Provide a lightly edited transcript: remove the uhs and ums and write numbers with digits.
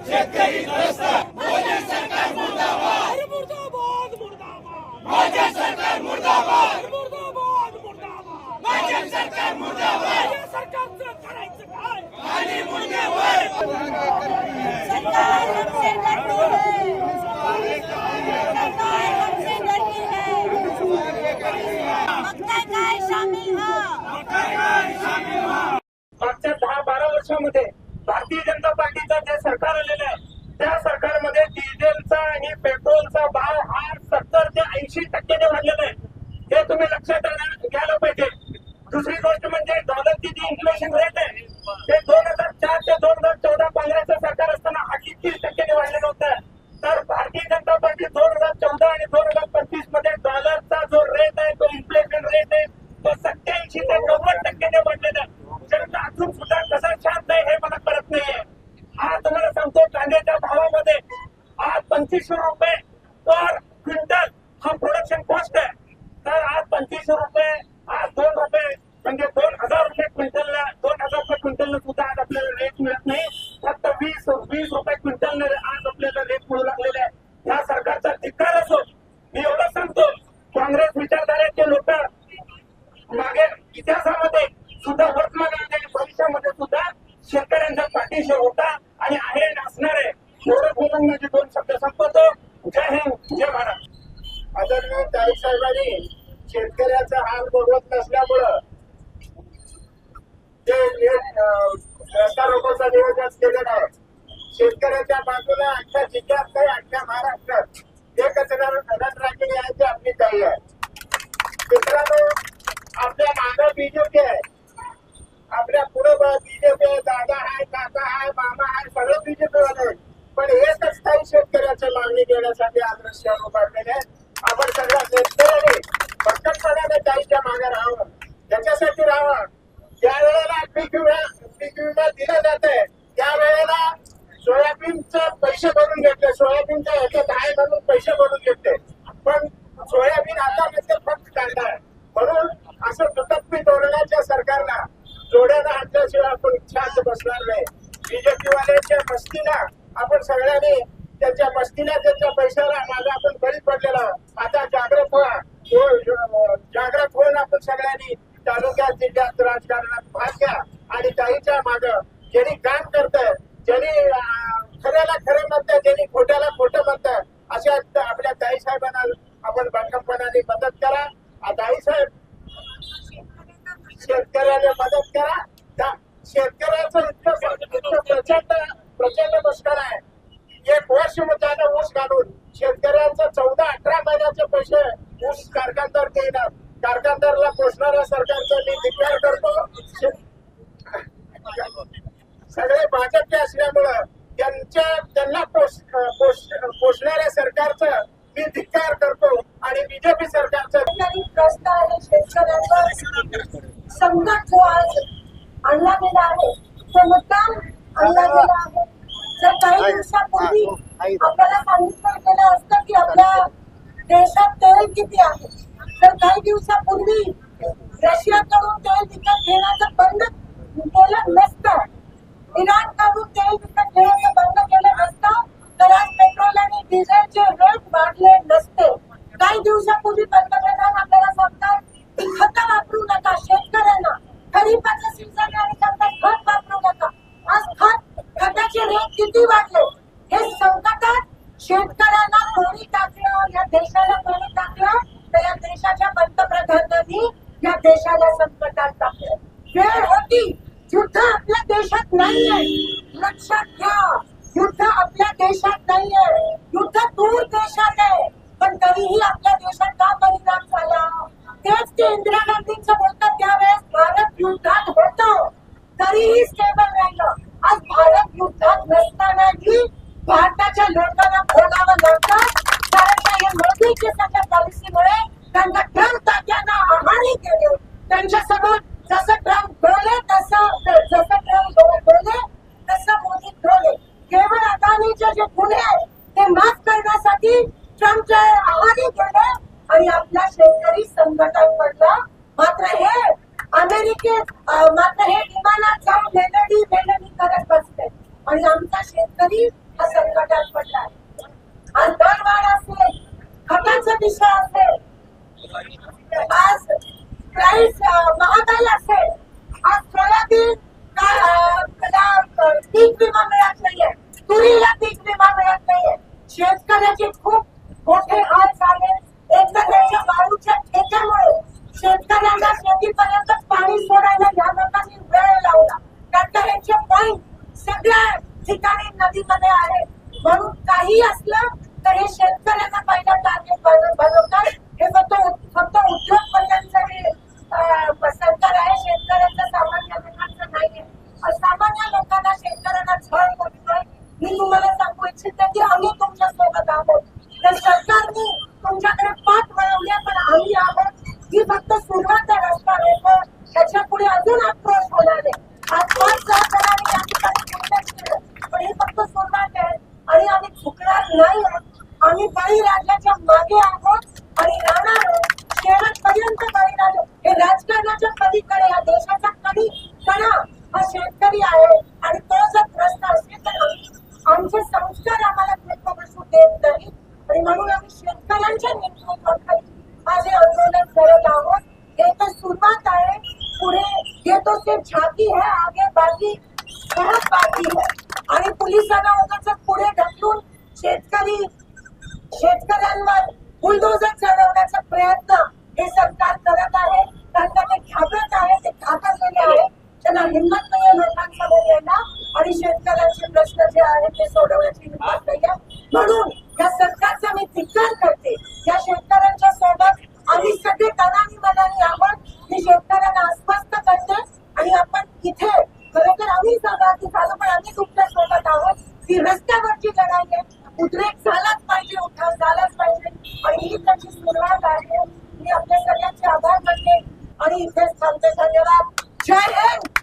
शेतकरी त्रस्त, मोदी सरकार मुर्दाबाद, मुर्दाबाद मुर्दाबाद, भाजप सरकार मुर्दाबाद, मुर्दाबाद मुर्दाबाद, भाजप सरकार मुर्दाबाद, या सरकारचं करायचं काय आणि मुर्देवर सरकार हमसे डरती है, सरकार हमसे डरती है, मक्का काय शामिल हो, मागच्या 10-12 वर्षामध्ये भारतीय जनता पार्टीचं जे सरकार आलेलं आहे त्या सरकारमध्ये डिझेलचा आणि पेट्रोलचा भाव हा 70 ते 80% वाढलेला आहे. हे तुम्ही लक्षात घ्यायला पाहिजे. दुसरी गोष्ट म्हणजे डॉलरची जी इन्फ्लेशन रेट आहे ते 2004 ते 2014-15चं सरकार असताना 38% वाढलेलं होतं. तर भारतीय जनता पार्टी 2014 आणि 2025 मध्ये डॉलरचा जो रेट आहे तो इन्फ्लेशन रेट आहे तो 87 ते 90% वाढलेला आहे. जनता अजून सुद्धा कसा शांत आहे हे मला कळत नाहीये. आज तुम्हाला सांगतो कांद्याच्या भावामध्ये आज 2500 रुपये पर क्विंटल हा प्रोडक्शन कॉस्ट आहे. तर आज 2500 रुपये आज 2 रुपये म्हणजे 2000 रुपये क्विंटलला 2000 रुपये क्विंटलला सुद्धा आज आपल्याला रेट मिळत नाही. फक्त 20 रुपये क्विंटलने आज आपल्याला रेट मिळू लागलेले आहे. या सरकारचा धिक्कार असो. मी एवढं सांगतो काँग्रेस विचारधारेचे लोक मागे इतिहासामध्ये सुद्धा वर्तमानात आणि भविष्यामध्ये सुद्धा शेतकऱ्यांच्या पाठीशी होता आणि आहे असणार आहे. एवढं बोलून माझे 2 शब्द संपवतो. जय हिंद, जय भारत. आदरणीय ताई साहेबांनी शेतकऱ्याचा हाल बघवत नसल्यामुळं ते रस्ता रोकोचं नियोजन केलेलं आहे. शेतकऱ्याच्या बाजूला अख्ख्या जिल्ह्यात नाही अख्ख्या महाराष्ट्रात एकच रणरागिणी आहे ती आपली ताई आहे. मित्रांनो, आपल्या मागं बीजेपी आहे, आपल्या पुढे बीजेपी आहे, दादा आहे, काका आहे, मामा आहे, सगळं बीजेपी वाले. पण एकच काही शेतकऱ्याच्या मागणी देण्यासाठी आज रस्त्यावर उभारलेले आहेत. आपण सगळ्या शेतकऱ्यांनी भक्कमपणाने ताईच्या मागे राहावं. त्याच्यासाठी राहावं. ज्या वेळेला पीक विमा दिलं जातंय त्यावेळेला सोयाबीनचे पैसे भरून घेतले, सोयाबीनच्या ह्याच्यात आहे म्हणून पैसे भरून घेतले. पण सोयाबीन आता नंतर फक्त कांदा आहे. म्हणून असं दुटप्पी धोरणाच्या सरकारला जोड्यानं आणल्याशिवाय आपण शांत बसणार नाही. बीजेपी वाल्याच्या मस्तीला आपण सगळ्यांनी त्यांच्या मस्तीला त्यांच्या पैशाला माझा आपण बळी पडलेला. आता जागृत व्हा. जागृत होऊन आपण सगळ्यांनी तालुक्यात जिल्ह्यात राजकारणात भाग घ्या आणि ताईच्या मागं ज्यांनी काम करतंय, ज्यांनी खऱ्याला खरं म्हणतं, ज्यांनी खोट्याला खोटं म्हणतं अशा आपल्या ताई साहेबांना आपण भक्कमपणाने मदत करा. ताई साहेब शेतकऱ्याला मदत करा. शेतकऱ्याचं इतकं प्रचंड नुकसान आहे. 1 वर्ष त्यानं ऊस काढून शेतकऱ्यांचं 14-18 महिन्याचे पैसे ऊस कारखानदार देणार. कारखानदारला पोचणाऱ्या सरकारचा मी धिक्कार करतो. सगळे भाजपचे असल्यामुळं त्यांना पोचणाऱ्या सरकारचं मी धिक्कार करतो आणि बीजेपी सरकारचं त्रस्त आहे. शेतकऱ्यांवर संकट जो आज आणला गेला आहे तो मुद्दाम आणला गेला आहे. जर काही दिवसापूर्वी आपल्याला सांगितलं गेलं असतं की आपल्या देशात तेल किती आहे, तर काही दिवसापूर्वी रशियाकडून तेल विकत घेण्याचं बंद केलं नसतं, इराणकडून तेल विकत घेण्याचं बंद केलं नसतं तर आज पेट्रोल आणि डिझेलचे रेट वाढले नसते. काही दिवसापूर्वी पंतप्रधान आपल्याला सांगतात की खतं वापरू नका, शेतकऱ्यांना खरीपाचं सीझन आणि त्यानंतर खत वापरू नका. आज खताचे रेट किती वाढले. हे संकटात शेतकऱ्यांना कोणी टाकलं, या देशाला कोणी टाकलं, तर या देशाच्या पंतप्रधानांनी या देशाला संकटात टाकलं. वेळ होती. युद्ध आपल्या देशात नाहीये, लक्षात घ्या. युद्ध आपल्या देशात नाहीये, युद्ध दूर देशात आहे. पण तरीही आपल्या देशात का परिणाम झाला. तेच ते इंदिरा गांधींचं बोलतात त्यावेळेस भारत युद्धात होतो तरीही स्टेबल राहिलं. आज भारत युद्धात नसतानाही भारताच्या लोकांना भोगावं लागतं. कारण या मोदीच्या सगळ्या पॉलिसीमुळे त्यांना ट्रम्प तात्यांना आव्हाने केले. त्यांच्यासमोर जसं ट्रम्प बोलले तसं मोदी बोलले. केवळ अदानीचे जे गुन्हे आहेत ते माफ करण्यासाठी ट्रम्पच्या आव्हाने केले आणि आपला शेतकरी संकटात पडला. मात्र हे अमेरिका मात्र हे विमानात जाऊन मेलडी करत बसते आणि आमचा शेतकरी हा संकटात पडला आहे. आज दरवाढ असेल, खताचा विषय असेल, आज प्राईस महागाई असेल, आज सोयाबीन पीक विमा मिळत नाहीये, तुरीला पीक विमा मिळत नाहीये. शेतकऱ्याचे खूप मोठे हाल झाले. एक तर त्यांच्या वाळूच्या ठेक्यामुळे शेतकऱ्यांना शेतीपर्यंत पाणी सोडायला या लोकांनी वेळ लावला. त्यांचे पॉइंट सगळ्या ठिकाणी नदीमध्ये आहे. म्हणून काही असलं तर हे शेतकऱ्यांना पहिला टार्गेट बनवतात. हे फक्त उद्योगपत्यांचं सरकार आहे, शेतकऱ्यांचं सामान्य लोकांचं नाहीये. सामान्य लोकांना शेतकऱ्यांना छळ करतोय. मी तुम्हाला सांगू इच्छिते की आम्ही तुमच्या सोबत आहोत. तर सरकारने तुमच्याकडे पाठ वळवली, पण आम्ही आहोत. ही फक्त सुरुवात आहे. रस्ता रोको, त्याच्या पुढे अजून आक्रोश होणार आहे. आज 5-6 जणांनी या ठिकाणी दुर्लक्ष केलं, पण ही फक्त सुरुवात आहे आणि आम्ही झुकणार नाही आहोत. आम्ही बळीराजाच्या मागे आहोत आणि राहणार आहोत शेवटपर्यंत. बळीराजा हे राजकारणाच्या पलीकडे या देशाचा कधी कणा हा शेतकरी आहे आणि तो जर त्रस्त असेल तर आमचे संस्कार आम्हाला नको बसू देत नाही. आणि म्हणून आम्ही शेतकऱ्यांच्या नेतृत्वाखाली आज हे आंदोलन करत आहोत. हे तर सुरुवात आहे, पुढे ये तो सिर्फ झांकी है, आगे बाकी बहुत बाकी है. आणि पोलिसांना उगाच पुढे ढकलून शेतकऱ्यांवर बुलडोजर चढवण्याचा प्रयत्न हे सरकार करत आहे. त्यांना ते घाबरत आहे, ते घाबरलेले आहे. त्यांना हिंमत नाहीये लोकांसमोर यायला आणि शेतकऱ्यांचे प्रश्न जे आहेत ते सोडवण्याची हिंमत नाहीये. म्हणून या सरकारचा मी धिक्कार करते. या शेतकऱ्यांच्या सोबत आम्ही सगळे तनानी मनानी आहोत. मी शेतकऱ्यांना आश्वस्त करते आणि आपण इथे खरोखर आम्ही सहभागी झालो, पण आम्ही तुमच्या सोबत आहोत. ही रस्त्यावरची लढाई आहे. उद्रेक झालाच पाहिजे, उठाव झालाच पाहिजे आणि ही त्याची सुरुवात आहे. मी आपल्या सगळ्यांचे आभार मानते आणि इथेच थांबते. धन्यवाद. जय हिंद.